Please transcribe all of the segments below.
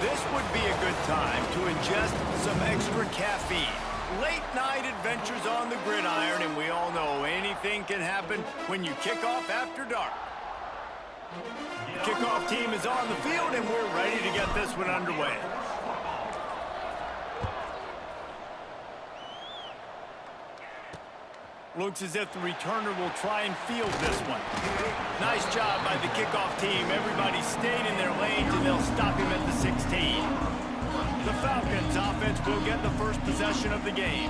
This would be a good time to ingest some extra caffeine. Late night adventures on the gridiron, and we all know anything can happen when you kick off after dark. The kickoff team is on the field, and we're ready to get this one underway. Looks as if the returner will try and field this one. Nice job by the kickoff team. Everybody stayed in their lanes, and they'll stop him at the 16. The Falcons offense will get the first possession of the game.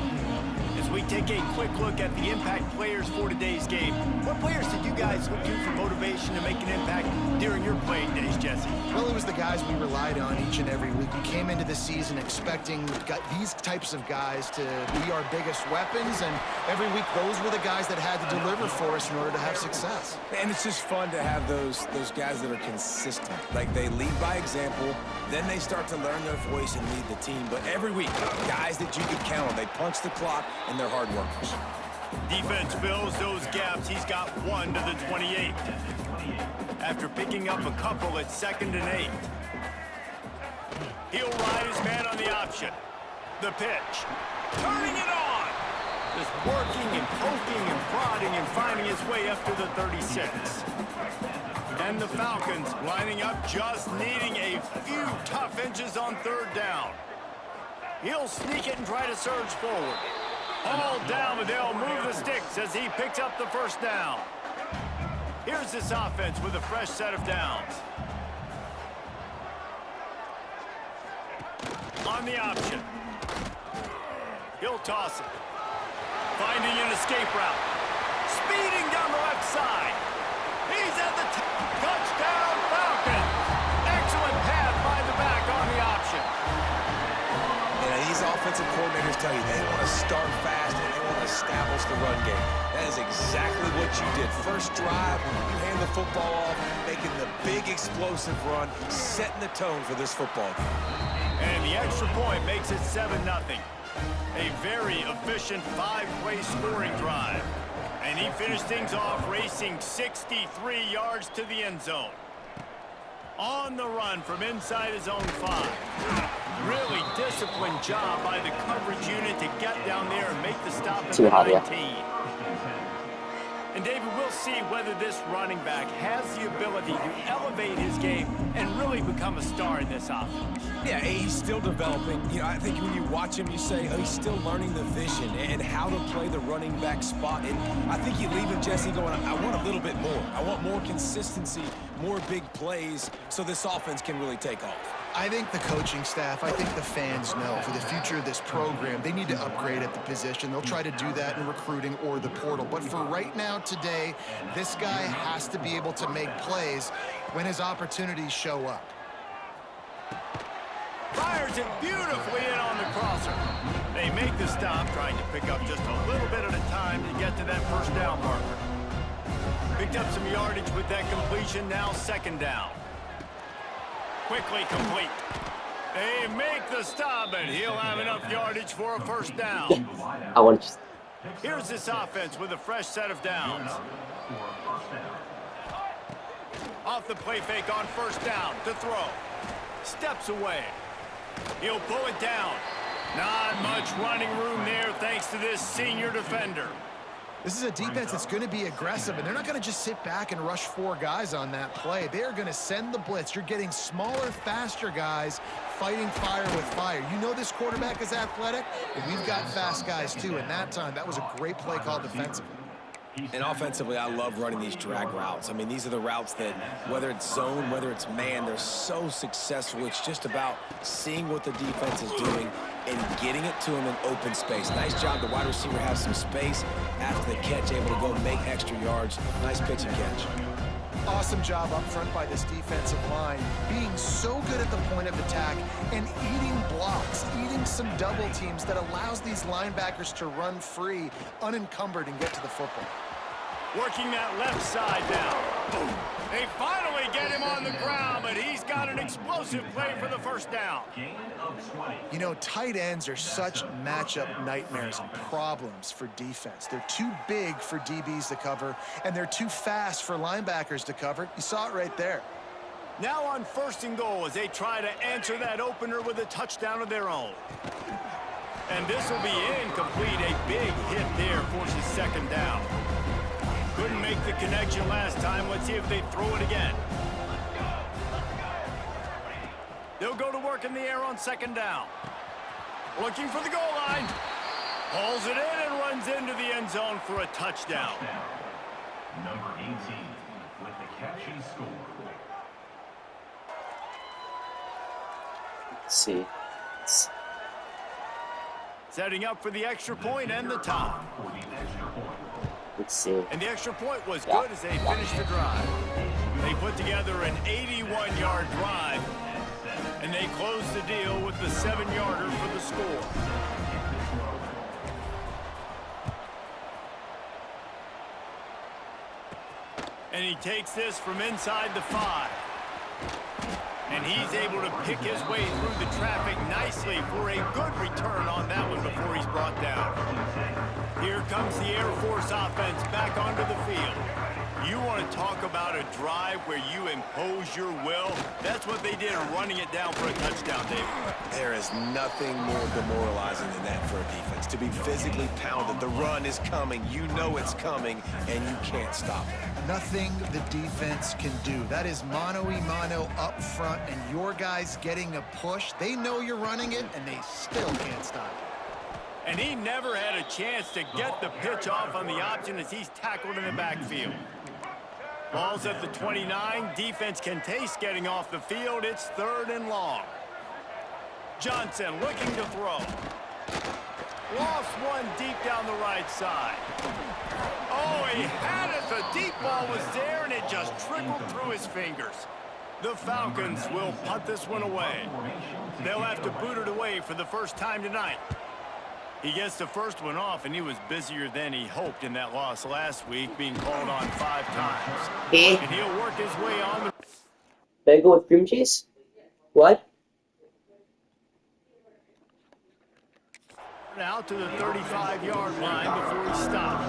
As we take a quick look at the impact players for today's game, what players did you guys look to for motivation to make an impact during your playing days, Jesse? Well, it was the guys we relied on each and every week. We came into the season expecting these types of guys to be our biggest weapons, and every week those were the guys that had to deliver for us in order to have success. And it's just fun to have those guys that are consistent. Like, they lead by example, then they start to learn their voice and lead the team. But every week, guys that you can count on, they punch the clock, and they're hard workers. Defense fills those gaps. He's got 1 to the 28. After picking up a couple at 2nd and 8. He'll ride his man on the option. The pitch. Turning it on. Just working and poking and prodding and finding his way up to the 36. And the Falcons lining up, just needing a few tough inches on 3rd down. He'll sneak it and try to surge forward. All down, but they'll move the sticks as he picks up the 1st down. Here's this offense with a fresh set of downs. On the option. He'll toss it. Finding an escape route. Speeding down the left side. He's at the touchdown Falcons. Excellent pass by the back on the option. These offensive coordinators tell you they want to start fast and they want to establish the run game. That is exactly what you did. First drive, you hand the football off, making the big explosive run, setting the tone for this football game. And the extra point makes it 7-0. A very efficient 5-play scoring drive. And he finished things off racing 63 yards to the end zone. On the run from inside his own 5. Really disciplined job by the coverage unit to get down there and make the stop at the 19. And David, we'll see whether this running back has the ability to elevate his game and really become a star in this offense. Yeah, he's still developing. I think when you watch him, you say, oh, he's still learning the vision and how to play the running back spot. And I think you leave him, Jesse, going, I want a little bit more. I want more consistency, more big plays so this offense can really take off. I think the coaching staff, I think the fans know for the future of this program, they need to upgrade at the position. They'll try to do that in recruiting or the portal. But for right now, today, this guy has to be able to make plays when his opportunities show up. Fires it beautifully in on the crosser. They make the stop, trying to pick up just a little bit at a time to get to that 1st down marker. Picked up some yardage with that completion, now 2nd down. Quickly complete. They make the stop, and he'll have enough yardage for a 1st down. Here's this offense with a fresh set of downs. Off the play fake on 1st down to throw. Steps away. He'll pull it down. Not much running room there thanks to this senior defender. This is a defense that's going to be aggressive, and they're not going to just sit back and rush 4 guys on that play. They are going to send the blitz. You're getting smaller, faster guys fighting fire with fire. You know this quarterback is athletic, but we've got fast guys too. And that time, that was a great play call defensively. And offensively, I love running these drag routes. I mean, these are the routes that, whether it's zone, whether it's man, they're so successful. It's just about seeing what the defense is doing and getting it to him in open space. Nice job. The wide receiver has some space after the catch, able to go make extra yards. Nice pitch and catch. Awesome job up front by this defensive line, being so good at the point of attack and eating blocks, eating some double teams that allows these linebackers to run free, unencumbered, and get to the football. Working that left side now. They finally get him on the ground, but he's got an explosive play for the 1st down. You know, tight ends are such matchup nightmares and problems for defense. They're too big for DBs to cover, and they're too fast for linebackers to cover. You saw it right there. Now on 1st and goal as they try to answer that opener with a touchdown of their own. And this will be incomplete. A big hit there forces 2nd down. Couldn't make the connection last time. Let's see if they throw it again. They'll go to work in the air on 2nd down. Looking for the goal line. Pulls it in and runs into the end zone for a touchdown. Number 18 with the catch and score. Let's see. Setting up for the extra point and the tie. Let's see. And the extra point was good as they finished the drive. They put together an 81-yard drive, and they closed the deal with the 7-yarder for the score. And he takes this from inside the 5. And he's able to pick his way through the traffic nicely for a good return on that one before he's brought down. Here comes the Air Force offense back onto the field. You want to talk about a drive where you impose your will? That's what they did, running it down for a touchdown, David. There is nothing more demoralizing than that for a defense. To be physically pounded, the run is coming, you know it's coming, and you can't stop it. Nothing the defense can do. That is mano-a-mano up front, and your guys getting a push. They know you're running it, and they still can't stop it. And he never had a chance to get the pitch off on the option as he's tackled in the backfield. Ball's at the 29. Defense can taste getting off the field. It's 3rd and long. Johnson looking to throw. Lost one deep down the right side. Oh, he had it. The deep ball was there, and it just trickled through his fingers. The Falcons will punt this one away. They'll have to boot it away for the first time tonight. He gets the first one off, and he was busier than he hoped in that loss last week, being called on 5 times. And he'll work his way on the... Did I go with cream cheese? What? Out to the 35-yard line before he stops.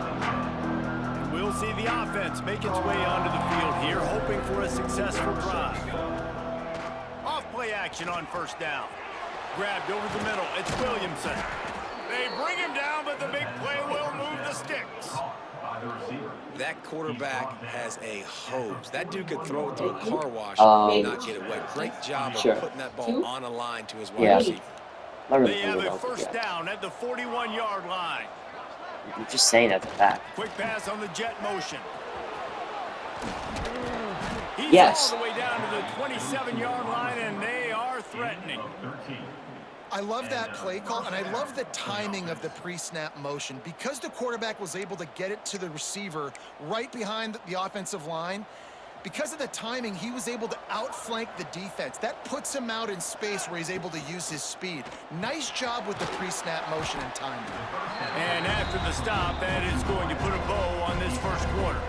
And we'll see the offense make its way onto the field here, hoping for a successful drive. Off-play action on 1st down. Grabbed over the middle. It's Williamson. They bring him down, but the big play will move the sticks. That quarterback has a hose. That dude could throw it to a car wash and not get it wet. Great job of putting that ball on a line to his wide receiver. They have a 1st down at the 41-yard line. I'm just saying at the back. Quick pass on the jet motion. He's Yes. all the way down to the 27-yard line, and they are threatening. I love that play call, and I love the timing of the pre-snap motion. Because the quarterback was able to get it to the receiver right behind the offensive line, because of the timing, he was able to outflank the defense. That puts him out in space where he's able to use his speed. Nice job with the pre-snap motion and timing. And after the stop, that is going to put a bow on this 1st quarter.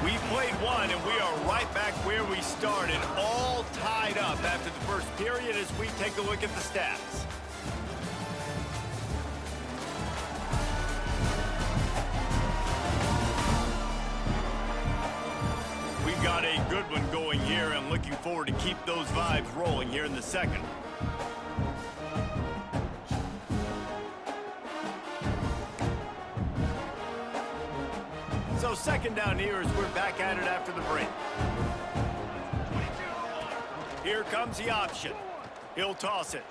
We've played one, and we are right back where we started, all tied up after the 1st period as we take a look at the stats. We've got a good one going here, and looking forward to keep those vibes rolling here in the 2nd. So 2nd down here as we're back at it after the break. Here comes the option. He'll toss it.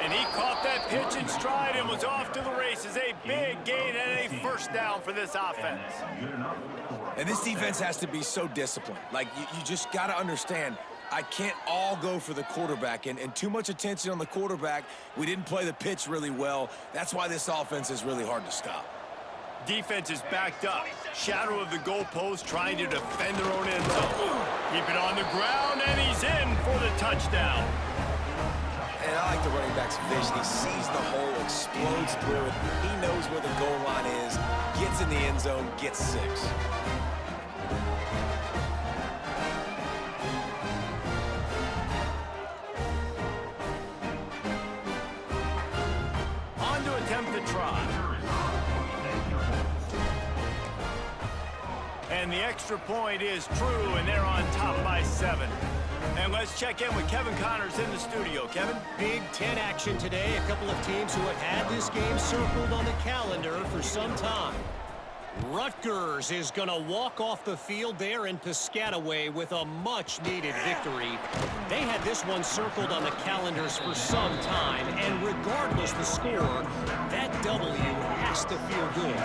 And he caught that pitch in stride and was off to the races. A big gain and a 1st down for this offense. And this defense has to be so disciplined. Like, you just got to understand, I can't all go for the quarterback, and too much attention on the quarterback. We didn't play the pitch really well. That's why this offense is really hard to stop. Defense is backed up. Shadow of the goalpost, trying to defend their own end zone. Keep it on the ground, and he's in for the touchdown. And I like the running back's vision. He sees the hole, explodes through it. He knows where the goal line is, gets in the end zone, gets 6. On to attempt the try. And the extra point is true, and they're on top by 7. And let's check in with Kevin Connors in the studio. Kevin? Big Ten action today. A couple of teams who have had this game circled on the calendar for some time. Rutgers is going to walk off the field there in Piscataway with a much-needed victory. They had this one circled on the calendars for some time, and regardless the score, that W has to feel good.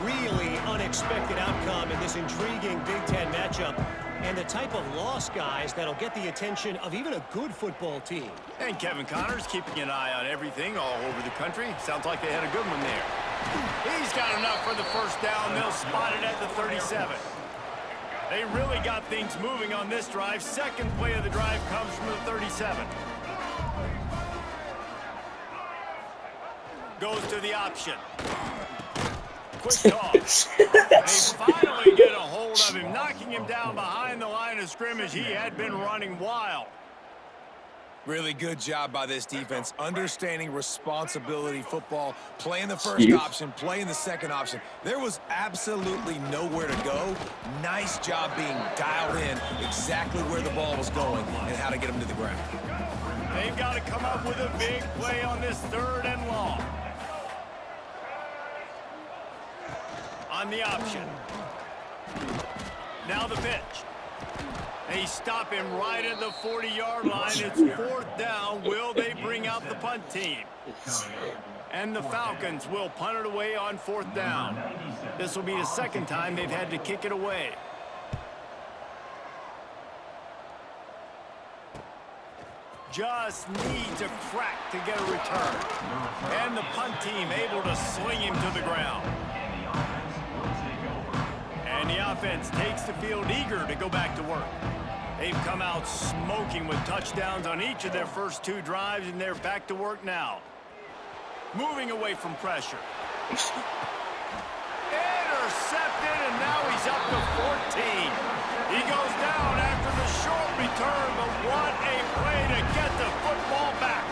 Really unexpected outcome in this intriguing Big Ten matchup, and the type of loss, guys, that'll get the attention of even a good football team. And Kevin Connors keeping an eye on everything all over the country. Sounds like they had a good one there. He's got enough for the first down. They'll spot it at the 37. They really got things moving on this drive. Second play of the drive comes from the 37. Goes to the option. Quick toss. They finally get a hold of him, knocking him down behind the line of scrimmage. He had been running wild. Really good job by this defense, understanding responsibility football, playing the first option, playing the second option. There was absolutely nowhere to go. Nice job being dialed in exactly where the ball was going and how to get him to the ground. They've got to come up with a big play on this 3rd and long. On the option. Now the pitch. They stop him right at the 40-yard line. It's 4th down. Will they bring out the punt team? And the Falcons will punt it away on 4th down. This will be the second time they've had to kick it away. Just needs a crack to get a return. And the punt team able to sling him to the ground. And the offense takes the field eager to go back to work. They've come out smoking with touchdowns on each of their first 2 drives, and they're back to work now. Moving away from pressure. Intercepted, and now he's up to 14. He goes down after the short return, but what a play to get the football back.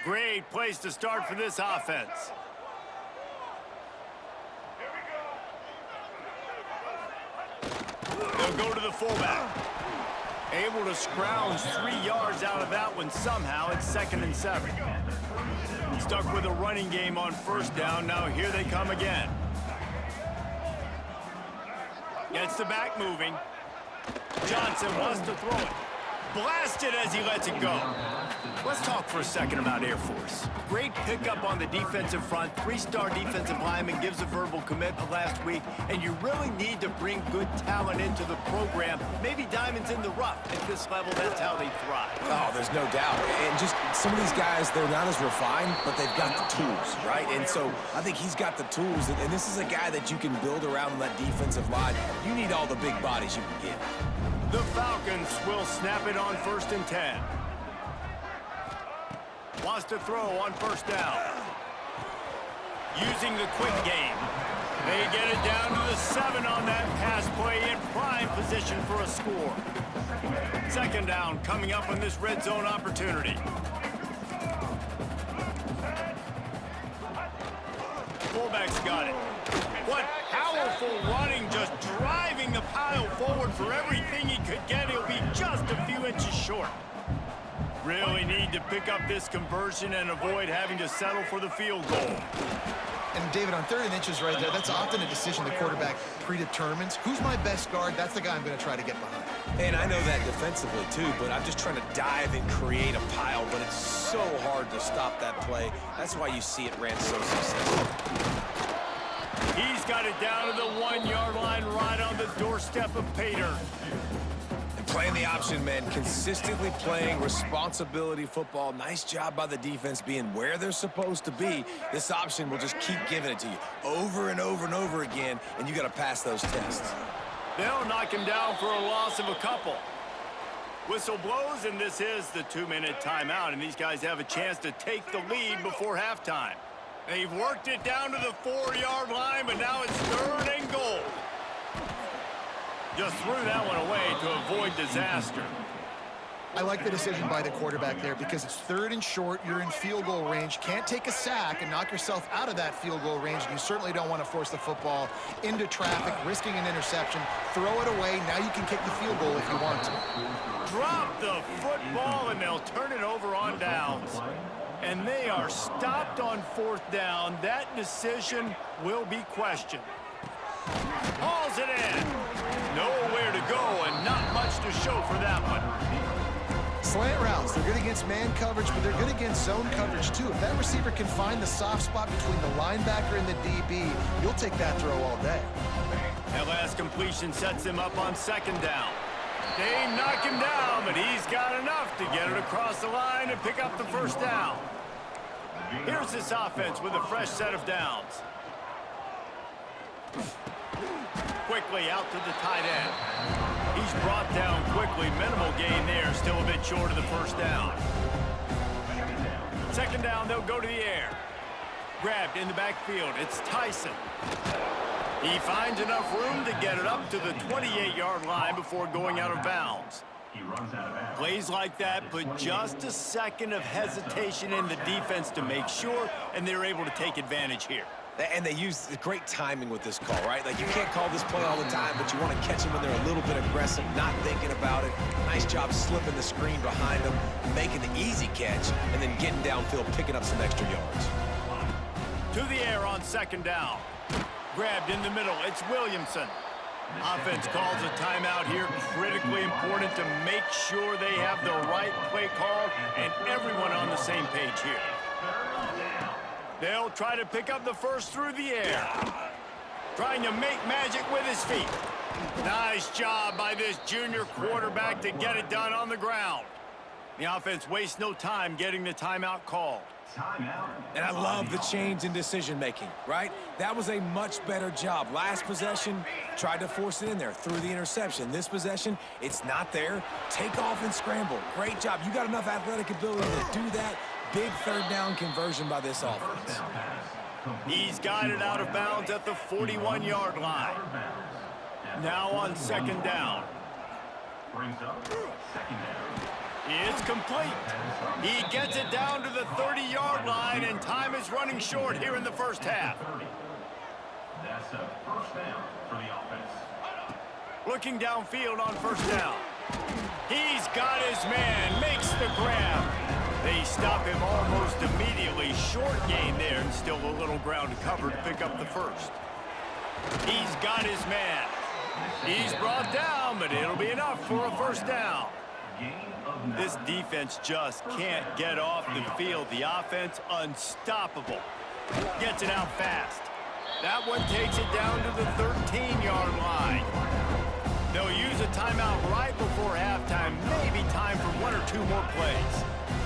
Great place to start for this offense. They'll go to the fullback. Able to scrounge 3 yards out of that one somehow. It's 2nd and 7. Stuck with a running game on 1st down. Now here they come again. Gets the back moving. Johnson wants to throw it. Blasted as he lets it go. Let's talk for a second about Air Force. Great pickup on the defensive front. 3-star defensive lineman gives a verbal commitment last week, and you really need to bring good talent into the program. Maybe diamonds in the rough. At this level, that's how they thrive. Oh, there's no doubt. And just some of these guys, they're not as refined, but they've got the tools, right? And so I think he's got the tools, and this is a guy that you can build around that defensive line. You need all the big bodies you can get. The Falcons will snap it on 1st and 10. Wants to throw on 1st down. Using the quick game. They get it down to the 7 on that pass play in prime position for a score. 2nd down coming up on this red zone opportunity. Fullback's got it. What powerful running, just driving the pile forward for everything he could get. He'll be just a few inches short. Really need to pick up this conversion and avoid having to settle for the field goal. And David, on 3rd and inches right there, that's often a decision the quarterback predetermines. Who's my best guard? That's the guy I'm going to try to get behind. And I know that defensively too, but I'm just trying to dive and create a pile, but it's so hard to stop that play. That's why you see it ran so successful. He's got it down to the 1-yard line right on the doorstep of Pater. Playing the option, man, consistently playing responsibility football. Nice job by the defense being where they're supposed to be. This option will just keep giving it to you over and over and over again, and you got to pass those tests. They'll knock him down for a loss of a couple. Whistle blows, and this is the 2-minute timeout, and these guys have a chance to take the lead before halftime. They've worked it down to the 4-yard line, but now it's 3rd and goal. Just threw that one away to avoid disaster. I like the decision by the quarterback there because it's 3rd and short. You're in field goal range. Can't take a sack and knock yourself out of that field goal range. And you certainly don't want to force the football into traffic, risking an interception. Throw it away. Now you can kick the field goal if you want to. Drop the football, and they'll turn it over on downs. And they are stopped on 4th down. That decision will be questioned. Hauls it in. Nowhere to go and not much to show for that one. Slant routes, they're good against man coverage, but they're good against zone coverage too. If that receiver can find the soft spot between the linebacker and the DB, you'll take that throw all day. That last completion sets him up on 2nd down. They knock him down, but he's got enough to get it across the line and pick up the 1st down. Here's this offense with a fresh set of downs. Quickly out to the tight end. He's brought down quickly. Minimal gain there. Still a bit short of the 1st down. 2nd down, they'll go to the air. Grabbed in the backfield. It's Tyson. He finds enough room to get it up to the 28-yard line before going out of bounds. Plays like that put just a second of hesitation in the defense to make sure, and they're able to take advantage here. And they use great timing with this call, right? Like, you can't call this play all the time, but you want to catch them when they're a little bit aggressive, not thinking about it. Nice job slipping the screen behind them, making the easy catch, and then getting downfield, picking up some extra yards. To the air on 2nd down. Grabbed in the middle. It's Williamson. Offense calls a timeout here. Critically important to make sure they have the right play call and everyone on the same page here. They'll try to pick up the 1st through the air. Trying to make magic with his feet. Nice job by this junior quarterback to get it done on the ground. The offense wastes no time getting the timeout called. And I love the change in decision-making, right? That was a much better job. Last possession, tried to force it in there, threw the interception. This possession, it's not there. Take off and scramble. Great job. You got enough athletic ability to do that. Big 3rd down conversion by this offense. He's got it out of bounds at the 41-yard line. Now on 2nd down. It's complete. He gets it down to the 30-yard line, and time is running short here in the 1st half. That's a 1st down for the offense. Looking downfield on 1st down. He's got his man, makes the grab. They stop him almost immediately. Short gain there, and still a little ground to cover to pick up the 1st. He's got his man. He's brought down, but it'll be enough for a 1st down. This defense just can't get off the field. The offense unstoppable. Gets it out fast. That one takes it down to the 13-yard line. They'll use a timeout right before halftime. Maybe time for 1 or 2 more plays.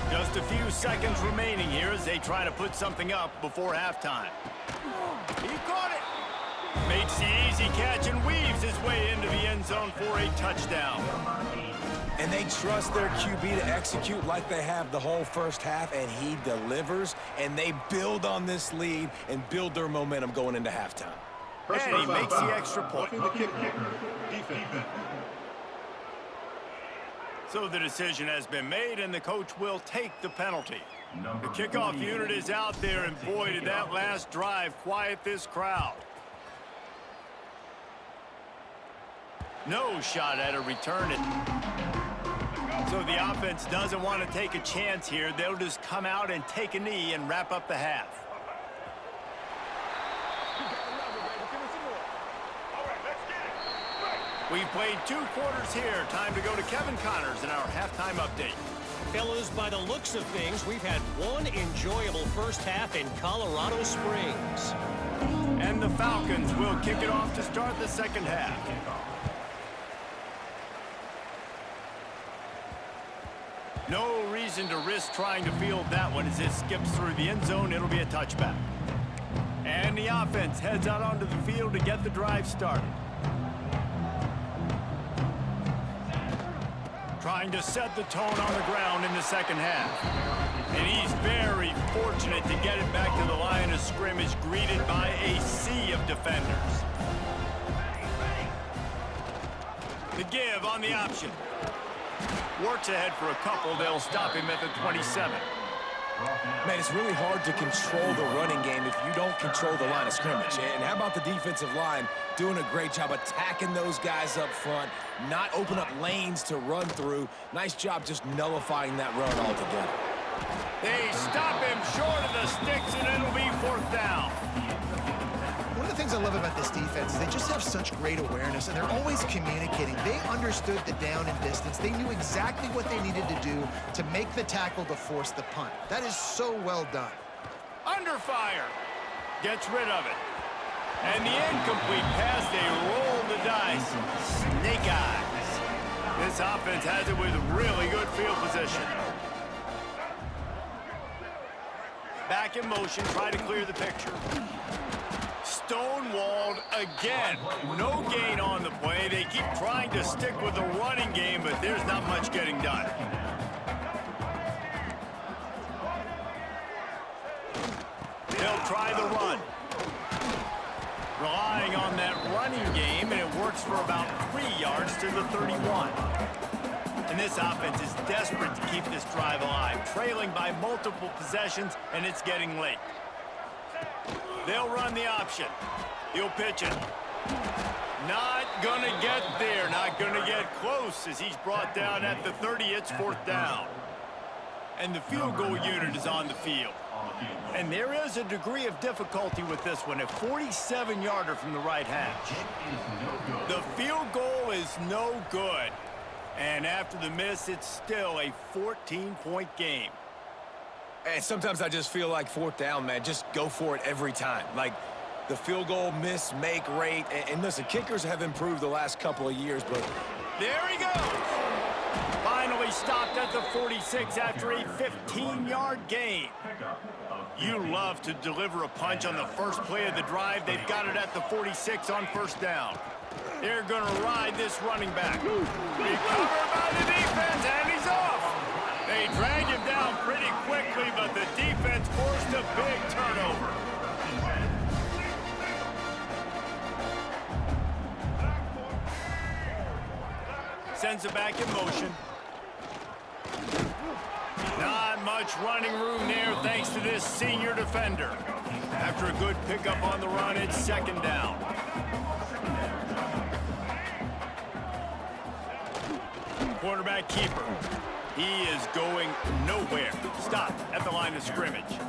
Just a few seconds remaining here as they try to put something up before halftime. He caught it. Makes the easy catch and weaves his way into the end zone for a touchdown. And they trust their QB to execute like they have the whole 1st half, and he delivers, and they build on this lead and build their momentum going into halftime. And he makes the extra point. So the decision has been made, and the coach will take the penalty. The kickoff unit is out there, and boy, did that last drive quiet this crowd. No shot at a return. So the offense doesn't want to take a chance here. They'll just come out and take a knee and wrap up the half. We've played 2 quarters here. Time to go to Kevin Connors in our halftime update. Fellas, by the looks of things, we've had one enjoyable 1st half in Colorado Springs. And the Falcons will kick it off to start the 2nd half. No reason to risk trying to field that one as it skips through the end zone. It'll be a touchback. And the offense heads out onto the field to get the drive started. Trying to set the tone on the ground in the 2nd half. And he's very fortunate to get it back to the line of scrimmage, greeted by a sea of defenders. The give on the option. Works ahead for a couple. They'll stop him at the 27. Man, it's really hard to control the running game if you don't control the line of scrimmage. And how about the defensive line doing a great job attacking those guys up front, not open up lanes to run through. Nice job just nullifying that run altogether. They stop him short of the sticks, and it'll be 4th down. One of the things I love about this defense is they just have such great awareness, and they're always communicating. They understood the down and distance. They knew exactly what they needed to do to make the tackle to force the punt. That is so well done. Under fire. Gets rid of it. And the incomplete pass, they roll the dice. Snake eyes. This offense has it with really good field position. Back in motion, try to clear the picture. Stonewalled again. No gain on the play. They keep trying to stick with the running game, but there's not much getting done. They'll try the run. Relying on that running game, and it works for about 3 yards to the 31. And this offense is desperate to keep this drive alive, trailing by multiple possessions, and it's getting late. They'll run the option. He'll pitch it. Not gonna get there, not gonna get close as he's brought down at the 30. It's 4th down. And the field goal unit is on the field. And there is a degree of difficulty with this one, a 47-yarder from the right hash. The field goal is no good. And after the miss, it's still a 14-point game. And sometimes I just feel like 4th down, man. Just go for it every time. Like the field goal miss, make rate. And listen, kickers have improved the last couple of years, but there he goes. Finally stopped at the 46 after a 15-yard gain. You love to deliver a punch on the first play of the drive. They've got it at the 46 on 1st down. They're going to ride this running back. Recovered by the defense, and he's off. They drag him down pretty quickly, but the defense forced a big turnover. Sends it back in motion. Not much running room there thanks to this senior defender. After a good pickup on the run, it's 2nd down. Quarterback keeper. He is going nowhere. Stop at the line of scrimmage.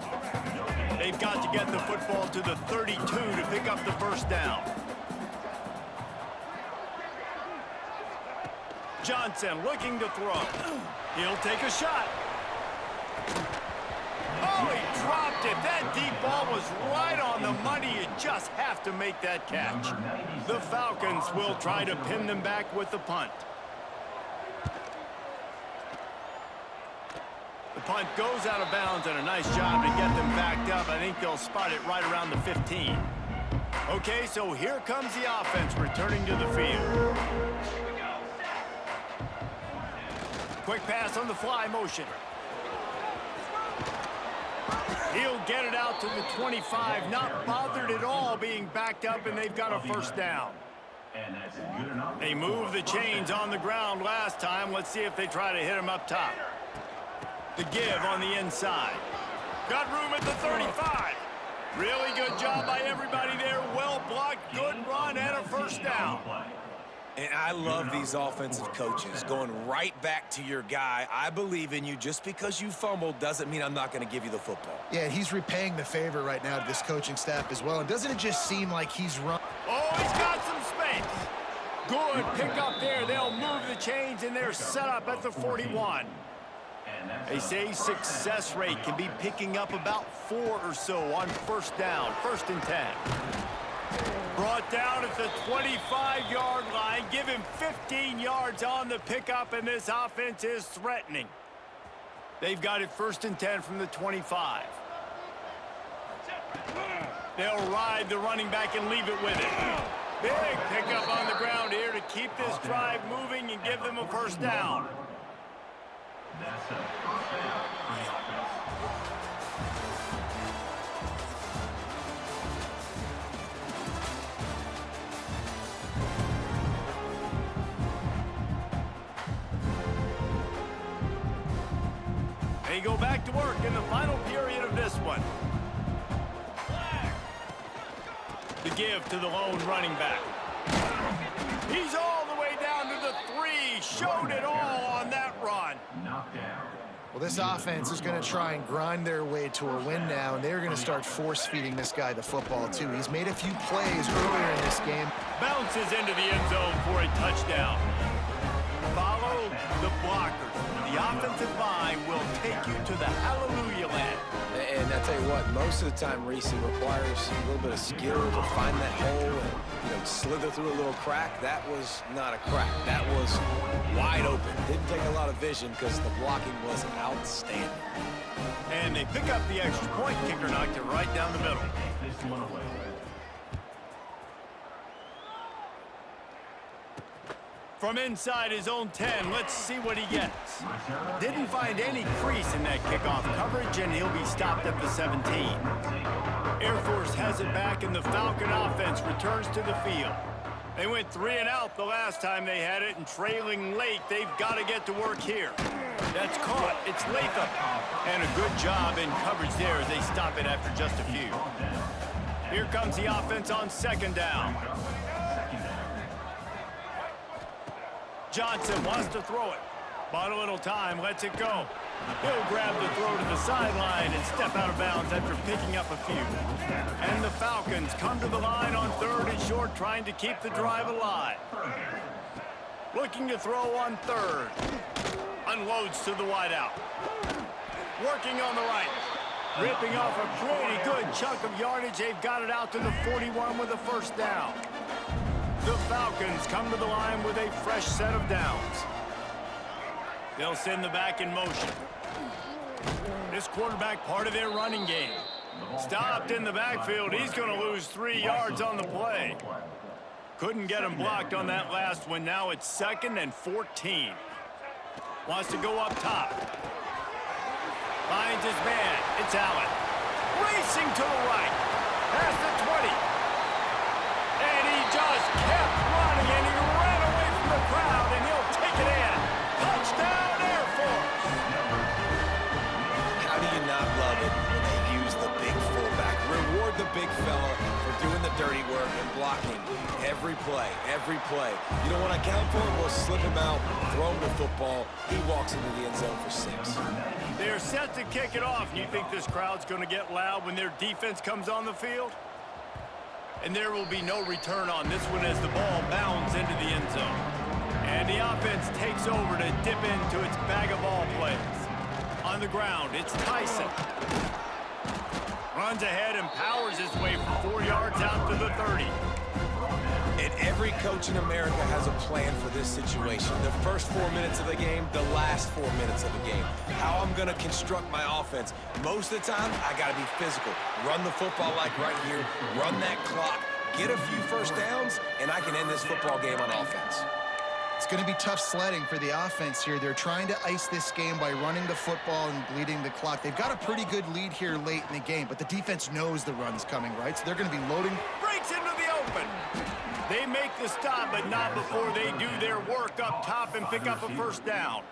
They've got to get the football to the 32 to pick up the 1st down. Johnson looking to throw. He'll take a shot. Oh, he dropped it. That deep ball was right on the money. You just have to make that catch. The Falcons will try to pin them back with the punt. The punt goes out of bounds, and a nice job to get them backed up. I think they'll spot it right around the 15. Okay, so here comes the offense returning to the field. Quick pass on the fly motion. He'll get it out to the 25, not bothered at all being backed up, and they've got a 1st down. They moved the chains on the ground last time. Let's see if they try to hit him up top. The give on the inside. Got room at the 35. Really good job by everybody there. Well blocked, good run, and a 1st down. And I love these offensive coaches going right back to your guy. I believe in you. Just because you fumbled doesn't mean I'm not going to give you the football. Yeah, he's repaying the favor right now to this coaching staff as well. And doesn't it just seem like he's run? Oh, he's got some space. Good pick up there. They'll move the chains, and they're set up at the 41. They say success rate can be picking up about 4 or so on 1st down, 1st and 10. Brought down at the 25-yard line. Give him 15 yards on the pickup, and this offense is threatening. They've got it 1st and 10 from the 25. They'll ride the running back and leave it with it. Big pickup on the ground here to keep this drive moving and give them a 1st down. That's a 1st down for the offense. They go back to work in the final period of this one. The give to the lone running back. He's all the way down to the 3. Showed it all on that run. Well, this offense is going to try and grind their way to a win now, and they're going to start force-feeding this guy the football, too. He's made a few plays earlier in this game. Bounces into the end zone for a touchdown. Follow the blockers. The offensive line will take you to the hallelujah land. And I tell you what, most of the time, Reese, requires a little bit of skill to find that hole and slither through a little crack. That was not a crack. That was wide open. Didn't take a lot of vision because the blocking was outstanding. And they pick up the extra point. Kicker knocked it right down the middle. From inside his own 10, let's see what he gets. Didn't find any crease in that kickoff coverage, and he'll be stopped at the 17. Air Force has it back, and the Falcon offense returns to the field. They went 3 and out the last time they had it, and trailing late, they've got to get to work here. That's caught. It's Latham. And a good job in coverage there as they stop it after just a few. Here comes the offense on 2nd down. Johnson wants to throw it. Bought a little time, lets it go. He'll grab the throw to the sideline and step out of bounds after picking up a few. And the Falcons come to the line on 3rd and short, trying to keep the drive alive. Looking to throw on 3rd. Unloads to the wideout. Working on the right. Ripping off a pretty good chunk of yardage. They've got it out to the 41 with a 1st down. The Falcons come to the line with a fresh set of downs. They'll send the back in motion. This quarterback part of their running game. Stopped in the backfield. He's going to lose 3 yards on the play. Couldn't get him blocked on that last one. Now it's 2nd and 14. Wants to go up top. Finds his man. It's Allen. Racing to the right. Past the 20. And he just kept running, and he ran away from the crowd, and he'll take it in. Touchdown, Air Force! How do you not love it when they use the big fullback? Reward the big fella for doing the dirty work and blocking every play, every play. You don't want to account for it? We'll slip him out, throw him the football. He walks into the end zone for 6. They're set to kick it off. You think this crowd's going to get loud when their defense comes on the field? And there will be no return on this one as the ball bounds into the end zone. And the offense takes over to dip into its bag of ball plays. On the ground, it's Tyson. Runs ahead and powers his way for 4 yards out to the 30. And every coach in America has a plan for this situation. The first 4 minutes of the game, the last 4 minutes of the game. How I'm going to construct my offense. Most of the time, I got to be physical. Run the football like right here. Run that clock. Get a few 1st downs, and I can end this football game on offense. It's going to be tough sledding for the offense here. They're trying to ice this game by running the football and bleeding the clock. They've got a pretty good lead here late in the game, but the defense knows the run's coming, right? So they're going to be loading. Breaks into the open. They make the stop, but not before they do their work up top and pick up a 1st down.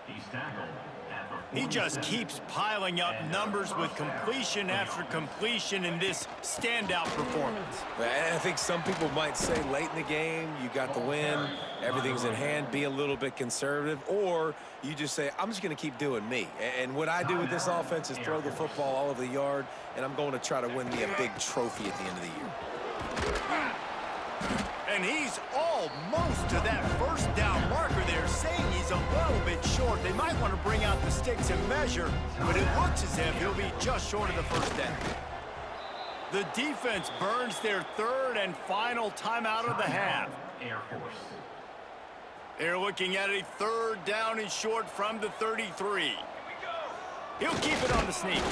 He just keeps piling up numbers with completion after completion in this standout performance. And I think some people might say late in the game, you got the win, everything's in hand, be a little bit conservative, or you just say, I'm just going to keep doing me. And what I do with this offense is throw the football all over the yard, and I'm going to try to win me a big trophy at the end of the year. And he's almost to that 1st down marker there, saying he's a little bit short. They might want to bring out the sticks and measure, but it looks as if he'll be just short of the 1st down. The defense burns their 3rd and final timeout of the half. Air Force. They're looking at a 3rd down and short from the 33. He'll keep it on the sneak.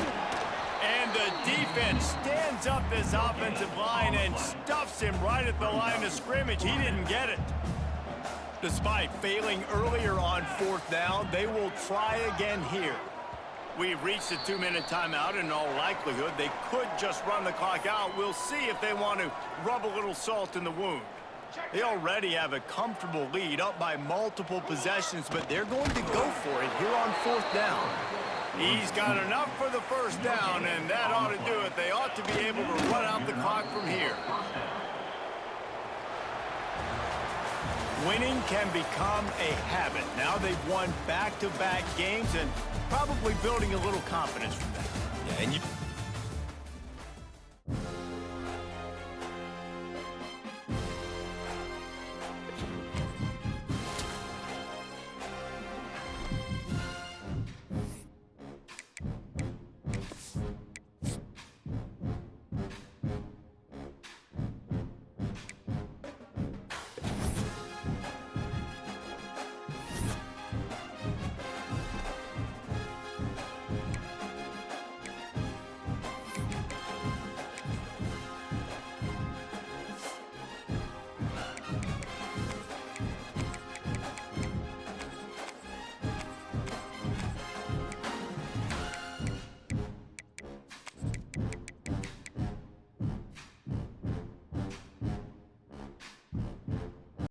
And the defense stands up this offensive line and stuffs him right at the line of scrimmage. He didn't get it. Despite failing earlier on 4th down, they will try again here. We've reached a 2-minute timeout, and in all likelihood, they could just run the clock out. We'll see if they want to rub a little salt in the wound. They already have a comfortable lead, up by multiple possessions, but they're going to go for it here on 4th down. He's got enough for the first down, and that ought to do it. They ought to be able to run out the clock from here. Winning can become a habit. Now they've won back-to-back games and probably building a little confidence from that. Yeah, and you